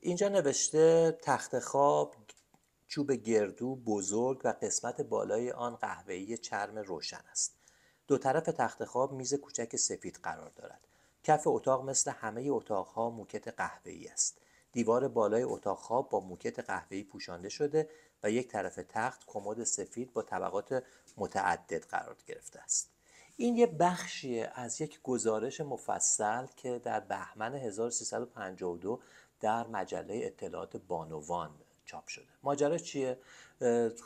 اینجا نوشته تخت خواب چوب گردو بزرگ و قسمت بالای آن قهوه‌ای چرم روشن است. دو طرف تخت خواب میز کوچک سفید قرار دارد. کف اتاق مثل همه اتاقها موکت قهوه‌ای است. دیوار بالای اتاق خواب با موکت قهوه‌ای پوشانده شده و یک طرف تخت کمد سفید با طبقات متعدد قرار گرفته است. این یه بخشیه از یک گزارش مفصل که در بهمن 1352 در مجله اطلاعات بانوان چاپ شده. ماجرا چیه؟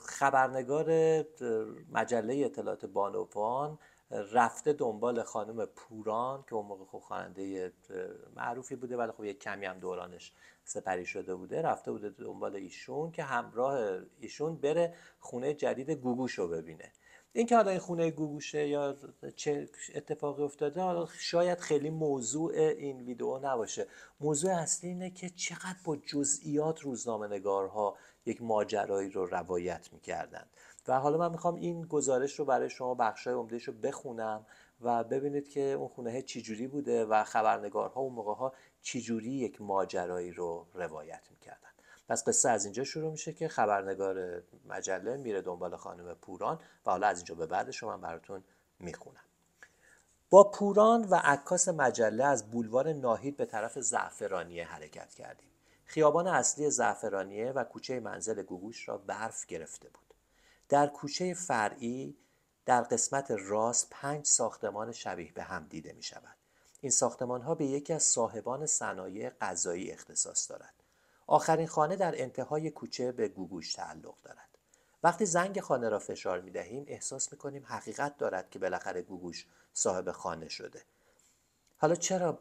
خبرنگار مجله اطلاعات بانوان رفته دنبال خانم پوران که اون موقع خب خواننده معروفی بوده، ولی خب یک کمی هم دورانش سپری شده بوده، رفته بوده دنبال ایشون که همراه ایشون بره خونه جدید گوگوشو ببینه. این که حالا این خونه گوگوشه یا چه اتفاقی افتاده حالا شاید خیلی موضوع این ویدیو نباشه. موضوع اصلی اینه که چقدر با جزئیات روزنامه‌نگارها یک ماجرایی رو روایت می‌کردن. و حالا من میخوام این گزارش رو برای شما بخشای عمده‌اش رو بخونم و ببینید که اون خونه چجوری بوده و خبرنگارها اون موقع‌ها چجوری یک ماجرایی رو روایت می‌کردن. پس قصه از اینجا شروع میشه که خبرنگار مجله میره دنبال خانم پوران و حالا از اینجا به بعدش رو من براتون میخونم. با پوران و عکاس مجله از بولوار ناهید به طرف زعفرانیه حرکت کردیم. خیابان اصلی زعفرانیه و کوچه منزل گوگوش را برف گرفته بود. در کوچه فرعی در قسمت راست 5 ساختمان شبیه به هم دیده می شود. این ساختمان ها به یکی از صاحبان صنایع غذایی اختصاص دارد. آخرین خانه در انتهای کوچه به گوگوش تعلق دارد. وقتی زنگ خانه را فشار می دهیم احساس می کنیم حقیقت دارد که بالاخره گوگوش صاحب خانه شده. حالا چرا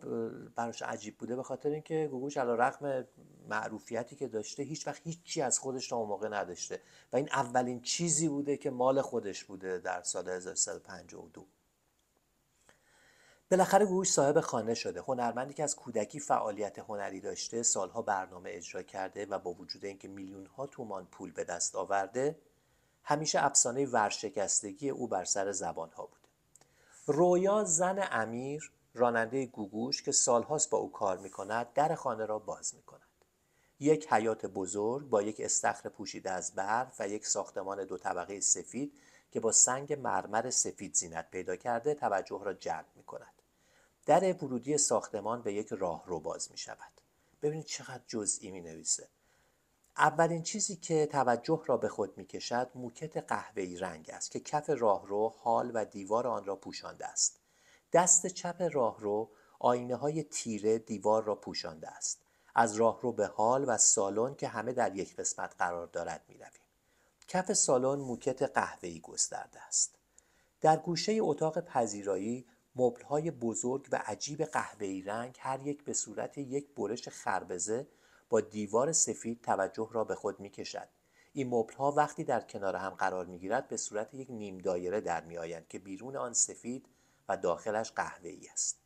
براش عجیب بوده؟ به خاطر اینکه گوگوش علیرغم معروفیتی که داشته هیچ وقت هیچی از خودش تا اون موقع نداشته و این اولین چیزی بوده که مال خودش بوده در سال 1352. بالاخره گوگوش صاحب خانه شده. هنرمندی که از کودکی فعالیت هنری داشته، سالها برنامه اجرا کرده و با وجود اینکه میلیون‌ها تومان پول به دست آورده، همیشه افسانه ورشکستگی او بر سر زبان‌ها بوده. رویا زن امیر، راننده گوگوش که سالهاست با او کار می‌کند، در خانه را باز می‌کند. یک حیاط بزرگ با یک استخر پوشیده از برف و یک ساختمان 2 طبقه سفید که با سنگ مرمر سفید زینت پیدا کرده توجه را جلب می‌کند. در ورودی ساختمان به یک راهرو باز می‌شود. ببینید چقدر جزئی می‌نویسه. اولین چیزی که توجه را به خود می‌کشد موکت قهوه‌ای رنگ است که کف راهرو حال و دیوار آن را پوشانده است. دست چپ راهرو آینه‌های تیره دیوار را پوشانده است. از راهرو به حال و سالن که همه در یک قسمت قرار دارد می‌رویم. کف سالن موکت قهوه‌ای گسترده است. در گوشه اتاق پذیرایی مبل‌های بزرگ و عجیب قهوه‌ای رنگ هر یک به صورت یک برش خربزه با دیوار سفید توجه را به خود می‌کشد. این مبل‌ها وقتی در کنار هم قرار می‌گیرد به صورت یک نیم دایره در می‌آیند که بیرون آن سفید و داخلش قهوه‌ای است.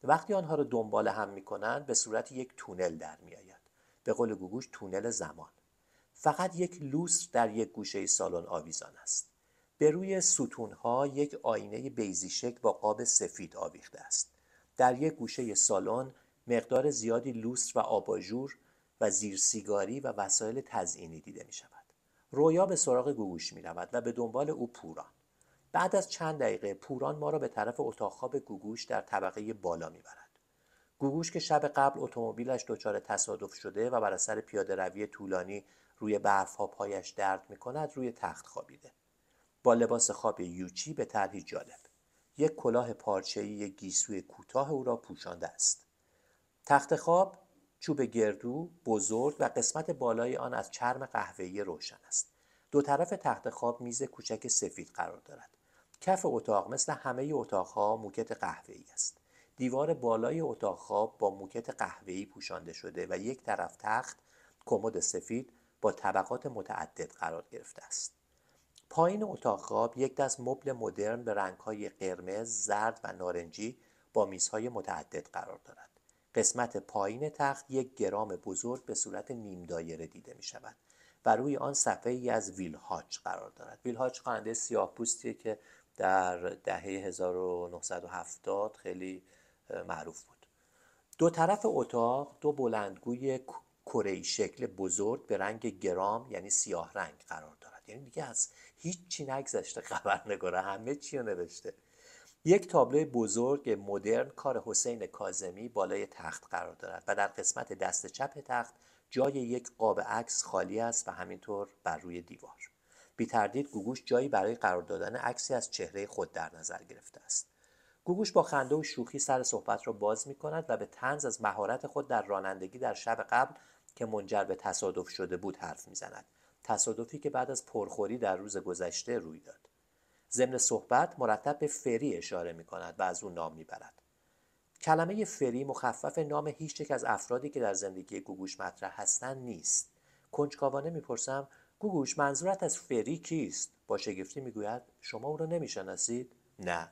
وقتی آنها را دنبال هم می‌کنند به صورت یک تونل در می‌آید. به قول گوگوش تونل زمان. فقط یک لوستر در یک گوشه سالن آویزان است. به روی ستونها یک آینه بیضی شکل با قاب سفید آویخته است. در یک گوشه سالن مقدار زیادی لوستر و آباژور و زیر سیگاری و وسایل تزئینی دیده می شود. رویا به سراغ گوگوش می رود و به دنبال او پوران. بعد از چند دقیقه پوران ما را به طرف اتاق خواب گوگوش در طبقه بالا می برد. گوگوش که شب قبل اتومبیلش دچار تصادف شده و بر اثر پیاده روی طولانی روی برف‌ها پایش درد می‌کند روی تخت خوابیده. با لباس خواب یوچی به طرحی جالب. یک کلاه پارچه‌ای گیسوی کوتاه او را پوشانده است. تخت خواب چوب گردو بزرگ و قسمت بالای آن از چرم قهوه‌ای روشن است. دو طرف تخت خواب میز کوچک سفید قرار دارد. کف اتاق مثل همه اتاق‌ها موکت قهوه‌ای است. دیوار بالای اتاق خواب با موکت قهوه‌ای پوشانده شده و یک طرف تخت کمد سفید با طبقات متعدد قرار گرفته است. پایین اتاق خواب یک دست مبل مدرن به رنگ‌های قرمز، زرد و نارنجی با میزهای متعدد قرار دارد. قسمت پایین تخت یک گرام بزرگ به صورت نیم دایره دیده می شود و روی آن صفحه‌ای از ویلهاچ قرار دارد. ویلهاچ خواننده سیاه‌پوستیه که در دهه 1970 خیلی معروف بود. دو طرف اتاق دو بلندگوی کره‌ای شکل بزرگ به رنگ گرام یعنی سیاه رنگ قرار دارد. یعنی دیگه از هیچی نگذشته خبرنگاره، همه چی رو نوشته. یک تابلو بزرگ مدرن کار حسین کاظمی بالای تخت قرار دارد و در قسمت دست چپ تخت جای یک قاب عکس خالی است و همینطور بر روی دیوار. بی تردید گوگوش جایی برای قرار دادن عکسی از چهره خود در نظر گرفته است. گوگوش با خنده و شوخی سر صحبت را باز می کند و به طنز از مهارت خود در رانندگی در شب قبل که منجر به تصادف شده بود حرف می زند. تصادفی که بعد از پرخوری در روز گذشته روی داد. ضمن صحبت مرتب به فری اشاره می کند و از او نام می برد. کلمه فری مخفف نام هیچ یک از افرادی که در زندگی گوگوش مطرح هستند نیست. کنجکاوانه میپرسم گوگوش منظورت از فری کیست؟ با شگفتی میگوید شما او را نمیشناسید؟ نه.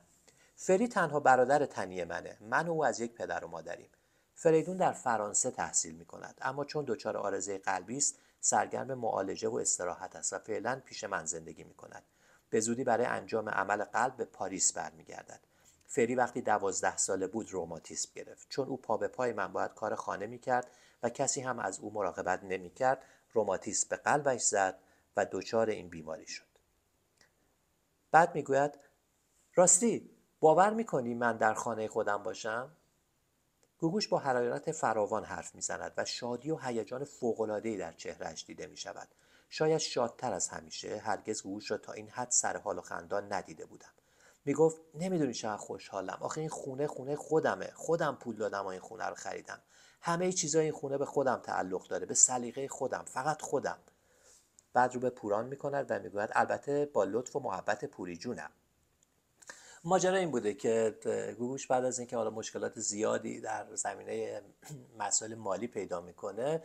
فری تنها برادر تنی منه. من و او از یک پدر و مادریم. فریدون در فرانسه تحصیل میکند اما چون دچار عارضه قلبی است سرگرم معالجه و استراحت است و فعلا پیش من زندگی میکند. به زودی برای انجام عمل قلب به پاریس برمیگردد. فری وقتی 12 ساله بود روماتیسم گرفت. چون او پا به پای من باید کار خانه میکرد و کسی هم از او مراقبت نمیکرد، روماتیسم به قلبش زد و دچار این بیماری شد. بعد میگوید راستی باور میکنی من در خانه خودم باشم؟ گوگوش با حرارت فراوان حرف میزند و شادی و هیجان فوق‌العاده‌ای در چهرهش دیده میشود. شاید شادتر از همیشه. هرگز گوگوش را تا این حد سر حال و خندان ندیده بودم. میگفت نمیدونی چقدر خوشحالم. آخه این خونه خودمه. خودم پول دادم و این خونه رو خریدم. همه چیزای این خونه به خودم تعلق داره، به سلیقه خودم، فقط خودم. بعد رو به پوران میکند و میگوید البته با لطف و محبت پوری جونم. ماجرا این بوده که گوگوش بعد از اینکه حالا مشکلات زیادی در زمینه مسائل مالی پیدا میکنه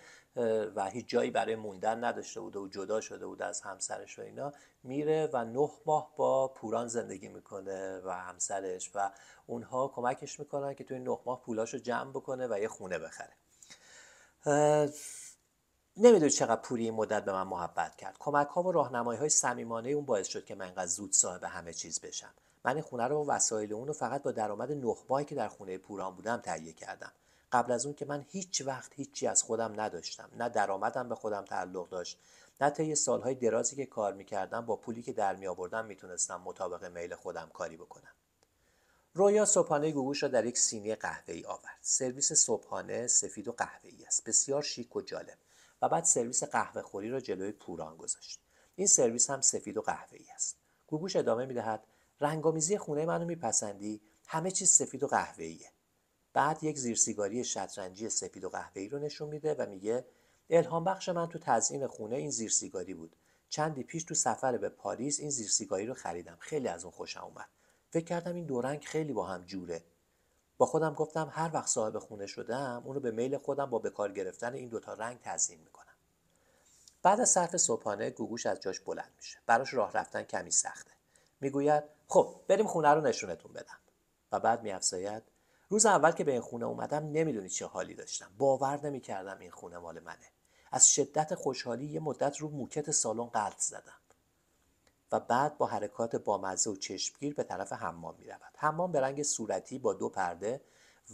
و هیچ جایی برای موندن نداشته بوده و جدا شده بوده از همسرش و اینا، میره و 9 ماه با پوران زندگی میکنه و همسرش و اونها کمکش میکنن که توی 9 ماه پولاشو جمع بکنه و یه خونه بخره. نمیدونی چقدر پوری این مدت به من محبت کرد. کمک‌ها و راهنمایی‌های صمیمانه اون باعث شد که من اینقدر زود صاحب همه چیز بشم. من این خونه رو و وسایل اون رو فقط با درآمد 9 ماهی که در خونه پوران بودم تهیه کردم. قبل از اون که من هیچ وقت هیچی از خودم نداشتم. نه درآمدم به خودم تعلق داشت، نه طی سال‌های درازی که کار می‌کردم با پولی که در می‌آوردم میتونستم مطابق میل خودم کاری بکنم. رویا صبحانه گوگوش را در یک سینی قهوه‌ای آورد. سرویس صبحانه سفید و قهوه‌ای است، بسیار شیک و جالب. و بعد سرویس قهوه خوری را جلوی پوران گذاشت. این سرویس هم سفید و قهوه‌ای است. گوگوش ادامه می‌دهد رنگامیزی خونه منو میپسندی؟ همه چیز سفید و قهوه‌ایه. بعد یک زیرسیگاری شطرنجی سفید و قهوه‌ای رو نشون میده و میگه الهام بخش من تو تزیین خونه این زیرسیگاری بود. چندی پیش تو سفر به پاریس این زیرسیگاری رو خریدم. خیلی از اون خوشم اومد. فکر کردم این دو رنگ خیلی با هم جوره. با خودم گفتم هر وقت صاحب خونه شدم اون رو به میل خودم با به کار گرفتن این دوتا رنگ تزیین میکنم. بعد از صرف صبحانه گوگوش از جاش بلند میشه. براش راه رفتن کمی سخته. میگوید خب بریم خونه رو نشونتون بدم. و بعد میافزاید روز اول که به این خونه اومدم نمیدونی چه حالی داشتم. باور نمیکردم این خونه مال منه. از شدت خوشحالی یه مدت رو موکت سالن غلط زدم. و بعد با حرکات بامزه و چشمگیر به طرف حمام می رود. حمام به رنگ صورتی با 2 پرده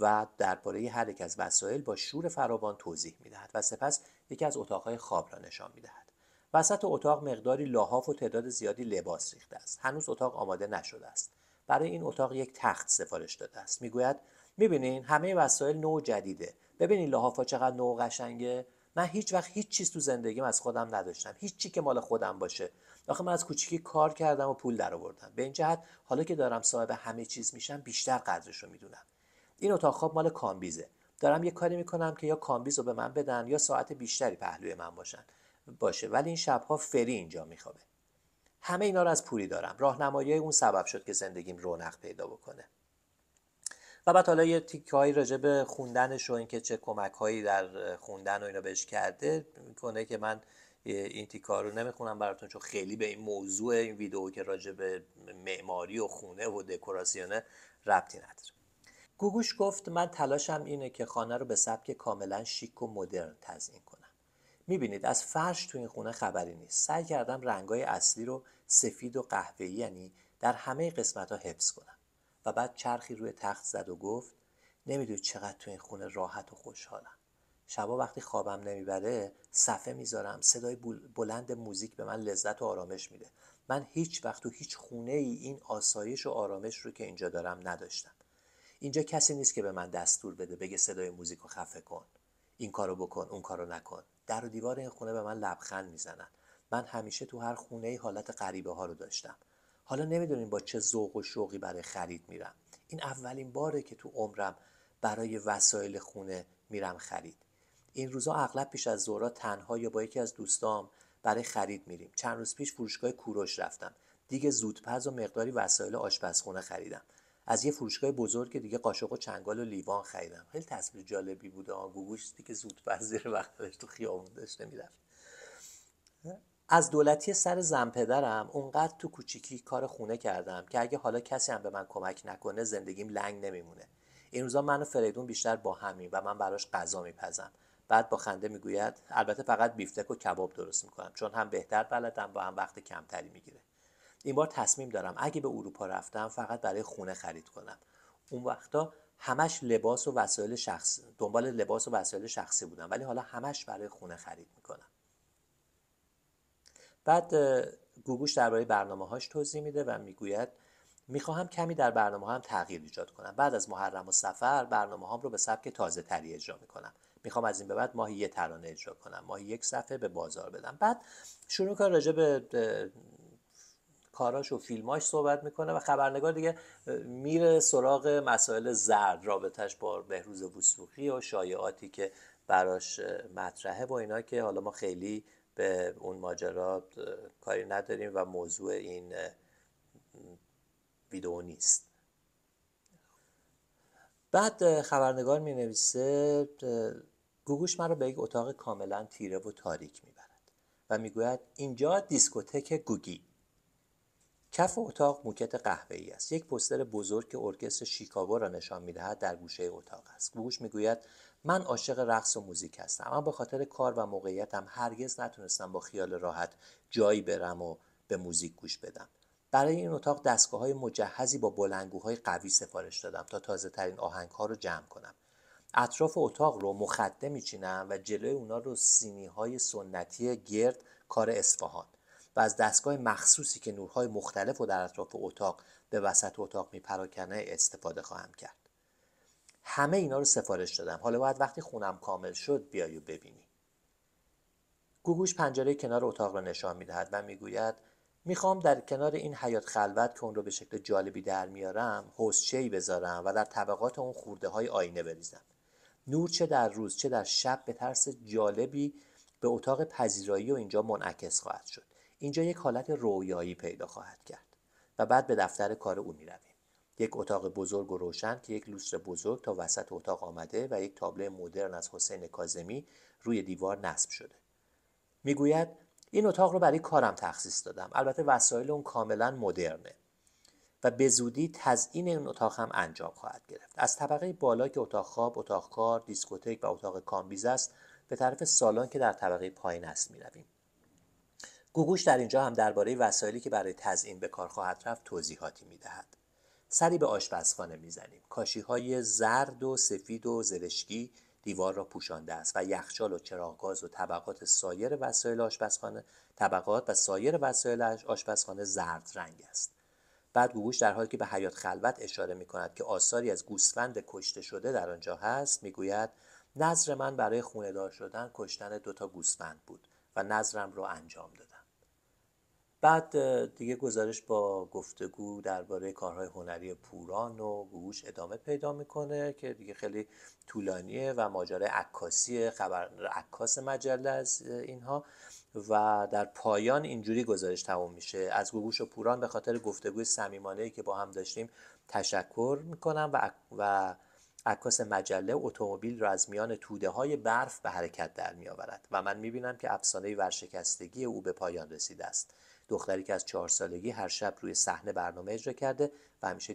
و درباره هر یک از وسایل با شور فراوان توضیح می دهد و سپس یکی از اتاقهای خواب را نشان می دهد. وسط اتاق مقداری لحاف و تعداد زیادی لباس ریخته است. هنوز اتاق آماده نشده است. برای این اتاق یک تخت سفارش داده است. میگوید میبینین همه وسایل نو و جدیده. ببینین لحافا چقدر نو و قشنگه. من هیچ وقت هیچ چیز تو زندگیم از خودم نداشتم. هیچ چی که مال خودم باشه. آخه من از کوچیکی کار کردم و پول درآوردم. به این جهت حالا که دارم صاحب همه چیز میشم بیشتر قدرش رو میدونم. این اتاق خواب مال کامبیزه. دارم یه کاری میکنم که یا کامبیز رو به من بدن یا ساعت بیشتری پهلوی من باشه ولی این شبها فری اینجا میخوابه. همه اینا رو از پوری دارم. راهنمایی اون سبب شد که زندگیم رونق پیدا بکنه. و بعد حالا یه تیکه‌ای راجع به خوندنش و اینکه چه کمک‌هایی در خوندن و اینا بهش کرده میکنه که من این تیکه‌ها رو نمیخونم براتون چون خیلی به این موضوع این ویدیو که راجع به معماری و خونه و دکوراسیونه ربطی نداره. گوگوش گفت من تلاشم اینه که خانه رو به سبک کاملا شیک و مدرن تزیین کنم. میبینید از فرش تو این خونه خبری نیست. سعی کردم رنگای اصلی رو سفید و قهوه‌ای یعنی در همه قسمت‌ها حفظ کنم. و بعد چرخی روی تخت زد و گفت نمیدونی چقدر تو این خونه راحت و خوشحالم. شبا وقتی خوابم نمیبره صفحه میذارم، صدای بلند موزیک به من لذت و آرامش میده. من هیچ وقت تو هیچ خونه ای این آسایش و آرامش رو که اینجا دارم نداشتم. اینجا کسی نیست که به من دستور بده، بگه صدای موزیک رو خفه کن، این کارو بکن، اون کارو نکن. در و دیوار این خونه به من لبخند میزنن. من همیشه تو هر خونه ای حالت غریبه ها رو داشتم. حالا نمیدونین با چه ذوق و شوقی برای خرید میرم. این اولین باره که تو عمرم برای وسایل خونه میرم خرید. این روزا اغلب پیش از ظهر تنها یا با یکی از دوستام برای خرید میریم. چند روز پیش فروشگاه کوروش رفتم. دیگه زودپز و مقداری وسایل آشپزخونه خریدم. از یه فروشگاه بزرگ دیگه قاشق و چنگال و لیوان خریدم. خیلی تصویر جالبی بوده. گوگوش دیگه زودپز زیر وقتش تو خیابون داشته میرفت. از دولتی سر زن پدرم اونقدر تو کوچیکی کار خونه کردم که اگه حالا کسی هم به من کمک نکنه زندگیم لنگ نمیمونه. این روزا من و فریدون بیشتر با همیم و من براش غذا میپزم. بعد با خنده میگوید البته فقط بیفتک و کباب درست میکنم، چون هم بهتر بلدم و هم وقت کمتری میگیره. این بار تصمیم دارم اگه به اروپا رفتم فقط برای خونه خرید کنم. اون وقتا همش لباس و وسایل شخصی، دنبال لباس و وسایل شخصی بودم، ولی حالا همش برای خونه خرید میکنم. بعد گوگوش درباره برنامه‌هاش توضیح میده و میگوید میخواهم کمی در برنامه هم تغییر ایجاد کنم. بعد از محرم و صفر برنامه هام رو به سبک تازه تری اجرا میکنم. میخوام از این به بعد ماهی 1 ترانه اجرا کنم، ماهی 1 صفحه به بازار بدم. بعد شروع کنه راجع به کاراش و فیلماش صحبت میکنه و خبرنگار دیگه میره سراغ مسائل زرد، رابطش با بهروز وثوقی و شایعاتی که براش مطرحه و اینا، که حالا ما خیلی به اون ماجرا کاری نداریم و موضوع این ویدئو نیست. بعد خبرنگار می نویسه گوگوش مرا به یک اتاق کاملا تیره و تاریک میبرد و میگوید اینجا دیسکوتک گوگی. کف اتاق موکت قهوه‌ای است. یک پوستر بزرگ که ارکستر شیکاگو را نشان می‌دهد در گوشه اتاق است. گوگوش میگوید من عاشق رقص و موزیک هستم، اما به خاطر کار و موقعیتم هرگز نتونستم با خیال راحت جایی برم و به موزیک گوش بدم. برای این اتاق دستگاه‌های مجهزی با بلندگوهای قوی سفارش دادم تا تازه‌ترین آهنگ‌ها رو جمع کنم. اطراف اتاق رو مخده میچینم و جلوی اونا رو سینی‌های سنتی گرد کار اصفهان و از دستگاه مخصوصی که نورهای مختلف رو در اطراف اتاق به وسط اتاق میپراکنه استفاده خواهم کرد. همه اینا رو سفارش دادم. حالا باید وقتی خونم کامل شد بیای و ببینی. گوگوش پنجره کنار اتاق را نشان میدهد و میگوید میخوام در کنار این حیاط خلوت که اون رو به شکل جالبی در میارم حوضچه‌ای بذارم و در طبقات اون خورده های آینه بریزم. نور چه در روز چه در شب به طرز جالبی به اتاق پذیرایی و اینجا منعکس خواهد شد. اینجا یک حالت رویایی پیدا خواهد کرد. و بعد به دفتر کار او می رویم. یک اتاق بزرگ و روشن که یک لوستر بزرگ تا وسط اتاق آمده و یک تابلو مدرن از حسین کاظمی روی دیوار نصب شده. میگوید این اتاق رو برای کارم تخصیص دادم. البته وسایل اون کاملا مدرنه و به زودی تزیین این اتاق هم انجام خواهد گرفت. از طبقه بالا که اتاق خواب، اتاق کار، دیسکوتک و اتاق کامبیز است به طرف سالن که در طبقه پایین است میرویم. گوگوش در اینجا هم درباره وسایلی که برای تزیین به کار خواهد رفت توضیحاتی میدهد. سری به آشپزخانه میزنیم. کاشی‌های زرد و سفید و زرشکی دیوار را پوشانده است و یخچال و چراغ‌گاز و طبقات سایر وسایل آشپزخانه زرد رنگ است. بعد گوگوش در حالی که به حیاط خلوت اشاره می کند که آثاری از گوسفند کشته شده در آنجا هست میگوید نظر من برای خونه‌دار شدن کشتن 2 گوسفند بود و نظرم رو انجام دادم. بعد دیگه گزارش با گفتگو درباره کارهای هنری پوران و گوگوش ادامه پیدا میکنه که دیگه خیلی طولانیه و ماجرای عکاسی عکاس مجله از اینها. و در پایان اینجوری گزارش تموم میشه: از گوگوش و پوران به خاطر گفتگوی صمیمانه‌ای که با هم داشتیم تشکر میکنم و عکاس مجله اتومبیل را از میان توده‌های برف به حرکت در میآورد و من میبینم که افسانه ورشکستگی او به پایان رسیده است. دختری که از 4 سالگی هر شب روی صحنه برنامه اجرا کرده و همیشه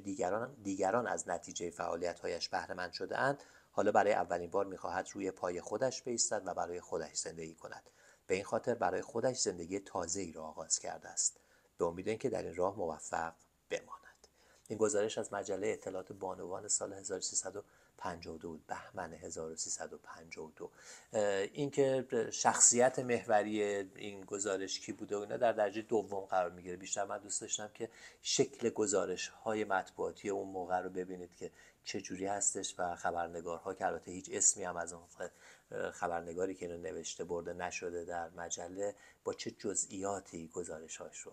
دیگران از نتیجه فعالیت‌هایش بهره مند شده‌اند، حالا برای اولین بار می‌خواهد روی پای خودش بایستد و برای خودش زندگی کند. به این خاطر برای خودش زندگی تازه‌ای را آغاز کرده است. به امید اینکه در این راه موفق بماند. این گزارش از مجله اطلاعات بانوان سال 1300 52 بود، بهمن 1352. اینکه شخصیت محوری این گزارش کی بوده و اینا در درجه دوم قرار میگیره. بیشتر من دوست داشتم که شکل گزارش های مطبوعاتی اون موقع رو ببینید که چه جوری هستش و خبرنگارها که البته هیچ اسمی هم از اون خبرنگاری که اینو نوشته برده نشده در مجله با چه جزئیاتی گزارش‌هاش رو